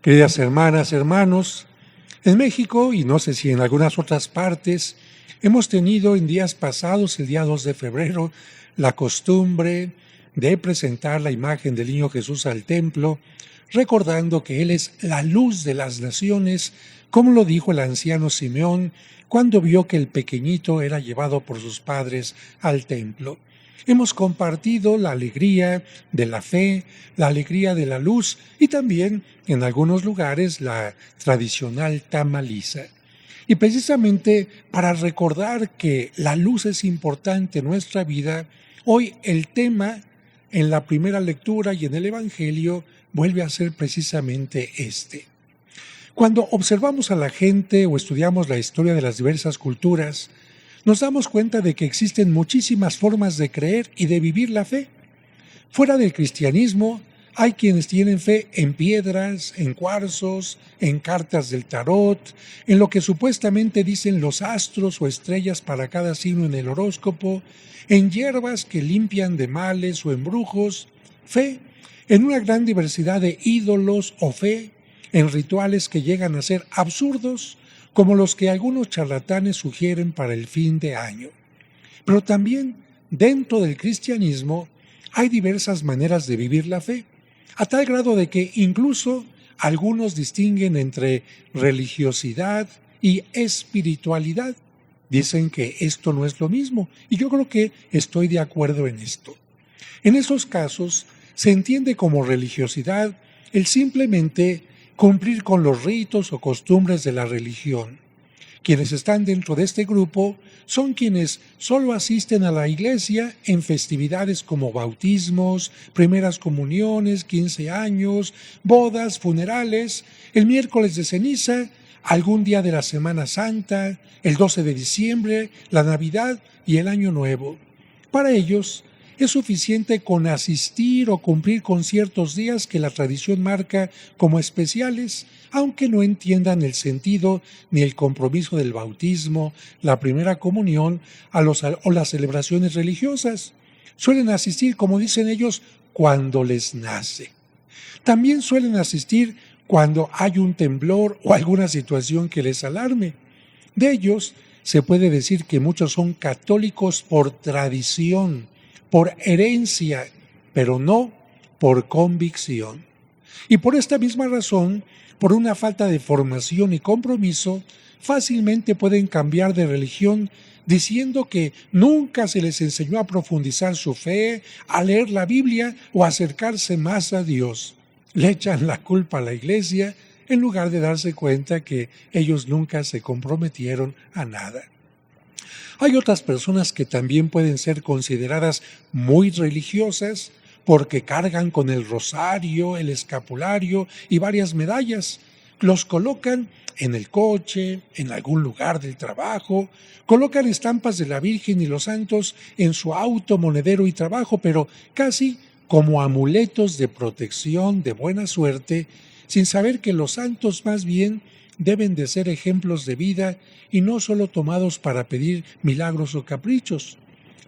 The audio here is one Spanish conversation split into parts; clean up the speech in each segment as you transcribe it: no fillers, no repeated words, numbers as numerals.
Queridas hermanas, hermanos, en México y no sé si en algunas otras partes, hemos tenido en días pasados, el día 2 de febrero, la costumbre de presentar la imagen del niño Jesús al templo, recordando que Él es la luz de las naciones, como lo dijo el anciano Simeón cuando vio que el pequeñito era llevado por sus padres al templo. Hemos compartido la alegría de la fe, la alegría de la luz y también, en algunos lugares, la tradicional tamaliza. Y precisamente para recordar que la luz es importante en nuestra vida, hoy el tema en la primera lectura y en el Evangelio vuelve a ser precisamente este. Cuando observamos a la gente o estudiamos la historia de las diversas culturas, nos damos cuenta de que existen muchísimas formas de creer y de vivir la fe. Fuera del cristianismo, hay quienes tienen fe en piedras, en cuarzos, en cartas del tarot, en lo que supuestamente dicen los astros o estrellas para cada signo en el horóscopo, en hierbas que limpian de males o en brujos, fe en una gran diversidad de ídolos o fe en rituales que llegan a ser absurdos, como los que algunos charlatanes sugieren para el fin de año. Pero también dentro del cristianismo hay diversas maneras de vivir la fe, a tal grado de que incluso algunos distinguen entre religiosidad y espiritualidad. Dicen que esto no es lo mismo, y yo creo que estoy de acuerdo en esto. En esos casos se entiende como religiosidad el simplemente cumplir con los ritos o costumbres de la religión. Quienes están dentro de este grupo son quienes solo asisten a la iglesia en festividades como bautismos, primeras comuniones, 15 años, bodas, funerales, el miércoles de ceniza, algún día de la Semana Santa, el 12 de diciembre, la Navidad y el Año Nuevo. Para ellos, es suficiente con asistir o cumplir con ciertos días que la tradición marca como especiales, aunque no entiendan el sentido ni el compromiso del bautismo, la primera comunión o las celebraciones religiosas. Suelen asistir, como dicen ellos, cuando les nace. También suelen asistir cuando hay un temblor o alguna situación que les alarme. De ellos se puede decir que muchos son católicos por tradición, por herencia, pero no por convicción. Y por esta misma razón, por una falta de formación y compromiso, fácilmente pueden cambiar de religión diciendo que nunca se les enseñó a profundizar su fe, a leer la Biblia o a acercarse más a Dios. Le echan la culpa a la iglesia en lugar de darse cuenta que ellos nunca se comprometieron a nada. Hay otras personas que también pueden ser consideradas muy religiosas porque cargan con el rosario, el escapulario y varias medallas. Los colocan en el coche, en algún lugar del trabajo, colocan estampas de la Virgen y los santos en su auto, monedero y trabajo, pero casi como amuletos de protección, de buena suerte, sin saber que los santos más bien deben de ser ejemplos de vida y no solo tomados para pedir milagros o caprichos.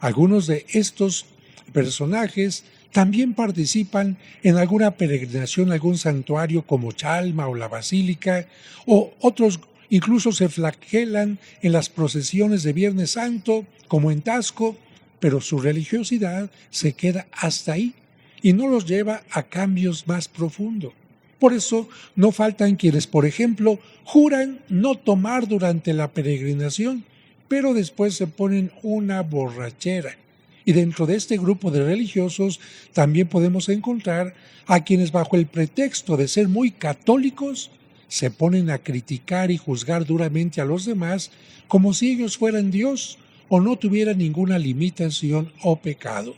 Algunos de estos personajes también participan en alguna peregrinación a algún santuario como Chalma o la Basílica, o otros incluso se flagelan en las procesiones de Viernes Santo, como en Taxco, pero su religiosidad se queda hasta ahí y no los lleva a cambios más profundos. Por eso no faltan quienes, por ejemplo, juran no tomar durante la peregrinación, pero después se ponen una borrachera. Y dentro de este grupo de religiosos también podemos encontrar a quienes bajo el pretexto de ser muy católicos se ponen a criticar y juzgar duramente a los demás como si ellos fueran Dios o no tuvieran ninguna limitación o pecado.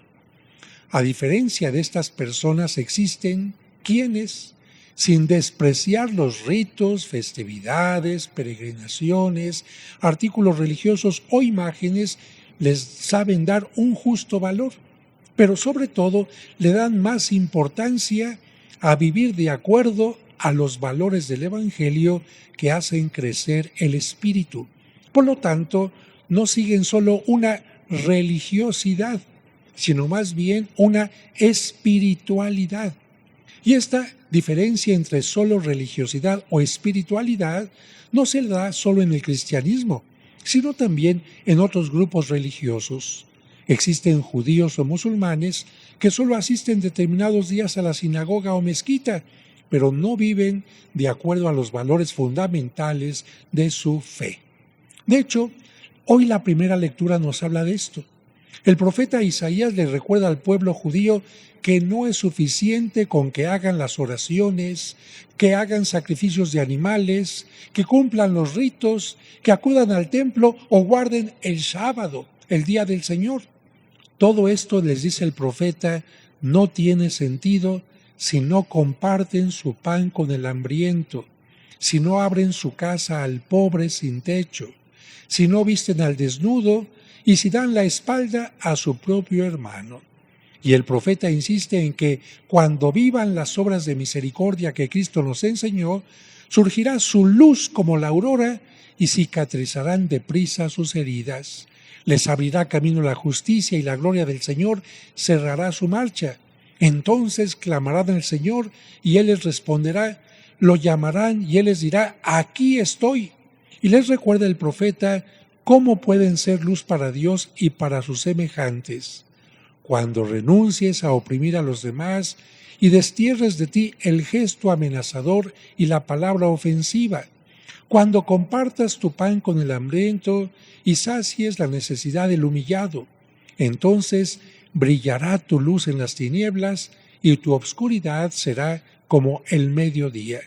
A diferencia de estas personas existen quienes, sin despreciar los ritos, festividades, peregrinaciones, artículos religiosos o imágenes, les saben dar un justo valor, pero sobre todo le dan más importancia a vivir de acuerdo a los valores del Evangelio que hacen crecer el espíritu. Por lo tanto, no siguen solo una religiosidad, sino más bien una espiritualidad. Y esta diferencia entre solo religiosidad o espiritualidad no se da solo en el cristianismo, sino también en otros grupos religiosos. Existen judíos o musulmanes que solo asisten determinados días a la sinagoga o mezquita, pero no viven de acuerdo a los valores fundamentales de su fe. De hecho, hoy la primera lectura nos habla de esto. El profeta Isaías le recuerda al pueblo judío que no es suficiente con que hagan las oraciones, que hagan sacrificios de animales, que cumplan los ritos, que acudan al templo o guarden el sábado, el día del Señor. Todo esto, les dice el profeta, no tiene sentido si no comparten su pan con el hambriento, si no abren su casa al pobre sin techo, si no visten al desnudo y si dan la espalda a su propio hermano. Y el profeta insiste en que cuando vivan las obras de misericordia que Cristo nos enseñó, surgirá su luz como la aurora y cicatrizarán deprisa sus heridas. Les abrirá camino la justicia y la gloria del Señor cerrará su marcha. Entonces clamarán al Señor y Él les responderá, lo llamarán y Él les dirá, aquí estoy. Y les recuerda el profeta cómo pueden ser luz para Dios y para sus semejantes. Cuando renuncies a oprimir a los demás y destierres de ti el gesto amenazador y la palabra ofensiva, cuando compartas tu pan con el hambriento y sacies la necesidad del humillado, entonces brillará tu luz en las tinieblas y tu obscuridad será como el mediodía.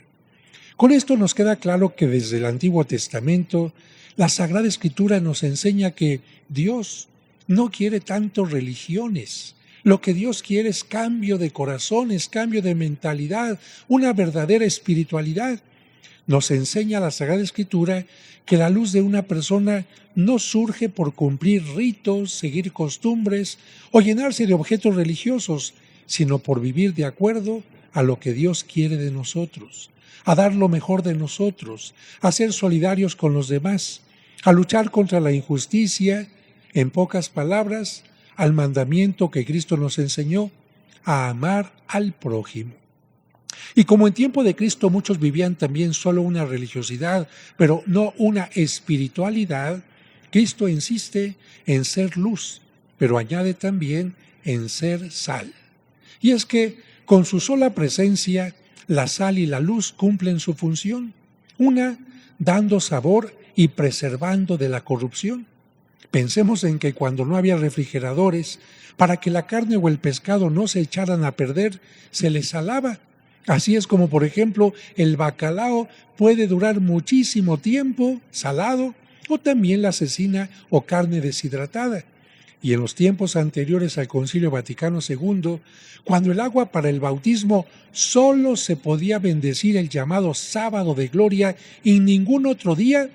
Con esto nos queda claro que desde el Antiguo Testamento la Sagrada Escritura nos enseña que Dios no quiere tanto religiones. Lo que Dios quiere es cambio de corazones, cambio de mentalidad, una verdadera espiritualidad. Nos enseña la Sagrada Escritura que la luz de una persona no surge por cumplir ritos, seguir costumbres o llenarse de objetos religiosos, sino por vivir de acuerdo a lo que Dios quiere de nosotros, a dar lo mejor de nosotros, a ser solidarios con los demás, a luchar contra la injusticia, en pocas palabras, al mandamiento que Cristo nos enseñó, a amar al prójimo. Y como en tiempo de Cristo muchos vivían también solo una religiosidad, pero no una espiritualidad, Cristo insiste en ser luz, pero añade también en ser sal. Y es que con su sola presencia, la sal y la luz cumplen su función, una dando sabor y preservando de la corrupción. Pensemos en que cuando no había refrigeradores, para que la carne o el pescado no se echaran a perder, se les salaba. Así es como, por ejemplo, el bacalao puede durar muchísimo tiempo salado, o también la cecina o carne deshidratada. Y en los tiempos anteriores al Concilio Vaticano II, cuando el agua para el bautismo solo se podía bendecir el llamado sábado de gloria y ningún otro día,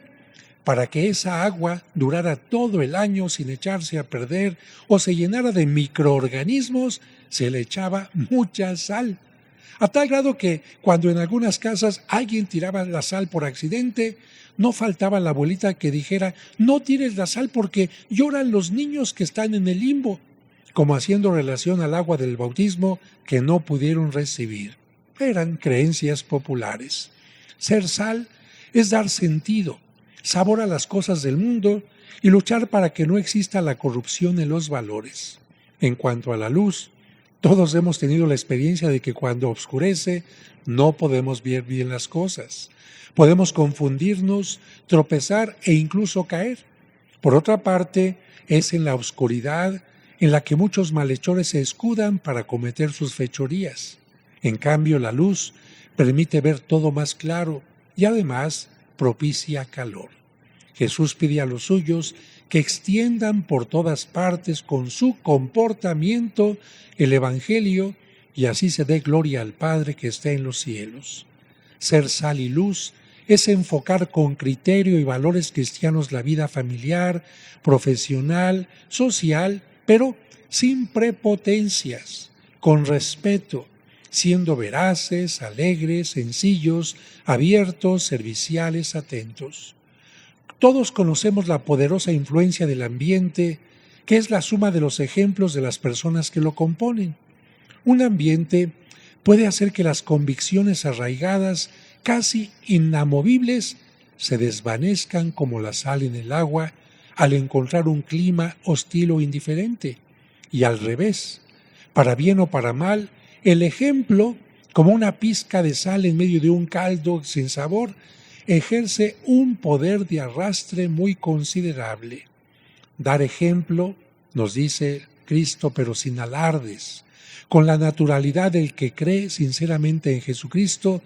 para que esa agua durara todo el año sin echarse a perder o se llenara de microorganismos, se le echaba mucha sal. A tal grado que cuando en algunas casas alguien tiraba la sal por accidente, no faltaba la abuelita que dijera, no tires la sal porque lloran los niños que están en el limbo, como haciendo relación al agua del bautismo que no pudieron recibir. Eran creencias populares. Ser sal es dar sentido, sabor a las cosas del mundo y luchar para que no exista la corrupción en los valores. En cuanto a la luz, todos hemos tenido la experiencia de que cuando oscurece no podemos ver bien las cosas. Podemos confundirnos, tropezar e incluso caer. Por otra parte, es en la oscuridad en la que muchos malhechores se escudan para cometer sus fechorías. En cambio, la luz permite ver todo más claro y además propicia calor. Jesús pide a los suyos que extiendan por todas partes con su comportamiento el Evangelio y así se dé gloria al Padre que está en los cielos. Ser sal y luz es enfocar con criterio y valores cristianos la vida familiar, profesional, social, pero sin prepotencias, con respeto, siendo veraces, alegres, sencillos, abiertos, serviciales, atentos. Todos conocemos la poderosa influencia del ambiente, que es la suma de los ejemplos de las personas que lo componen. Un ambiente puede hacer que las convicciones arraigadas, casi inamovibles, se desvanezcan como la sal en el agua al encontrar un clima hostil o indiferente. Y al revés, para bien o para mal, el ejemplo, como una pizca de sal en medio de un caldo sin sabor, ejerce un poder de arrastre muy considerable. Dar ejemplo, nos dice Cristo, pero sin alardes, con la naturalidad del que cree sinceramente en Jesucristo,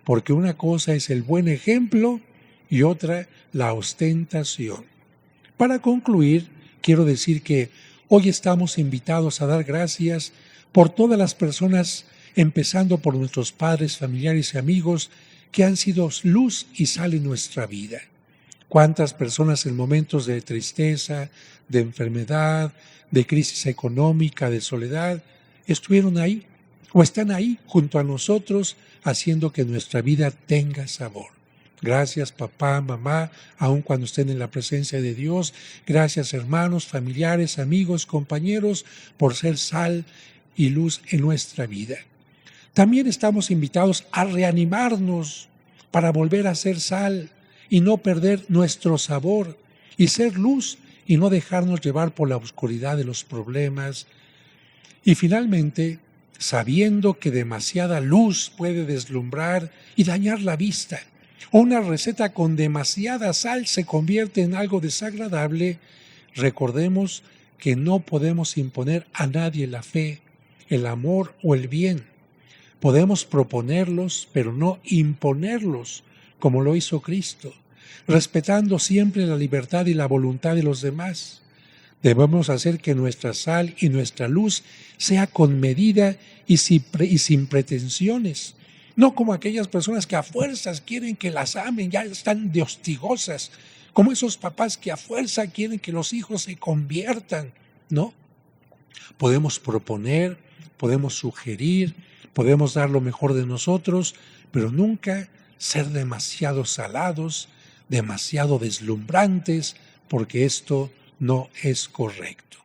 porque una cosa es el buen ejemplo y otra la ostentación. Para concluir, quiero decir que hoy estamos invitados a dar gracias por todas las personas, empezando por nuestros padres, familiares y amigos, que han sido luz y sal en nuestra vida. Cuántas personas en momentos de tristeza, de enfermedad, de crisis económica, de soledad, estuvieron ahí o están ahí junto a nosotros, haciendo que nuestra vida tenga sabor. Gracias papá, mamá, aun cuando estén en la presencia de Dios. Gracias hermanos, familiares, amigos, compañeros, por ser sal y luz en nuestra vida. También estamos invitados a reanimarnos para volver a ser sal y no perder nuestro sabor, y ser luz y no dejarnos llevar por la oscuridad de los problemas. Y finalmente, sabiendo que demasiada luz puede deslumbrar y dañar la vista, o una receta con demasiada sal se convierte en algo desagradable, recordemos que no podemos imponer a nadie la fe, el amor o el bien. Podemos proponerlos, pero no imponerlos, como lo hizo Cristo, respetando siempre la libertad y la voluntad de los demás. Debemos hacer que nuestra sal y nuestra luz sea con medida y sin pretensiones, no como aquellas personas que a fuerzas quieren que las amen, ya están de hostigosas, como esos papás que a fuerza quieren que los hijos se conviertan. No, podemos proponer, podemos sugerir, podemos dar lo mejor de nosotros, pero nunca ser demasiado salados, demasiado deslumbrantes, porque esto no es correcto.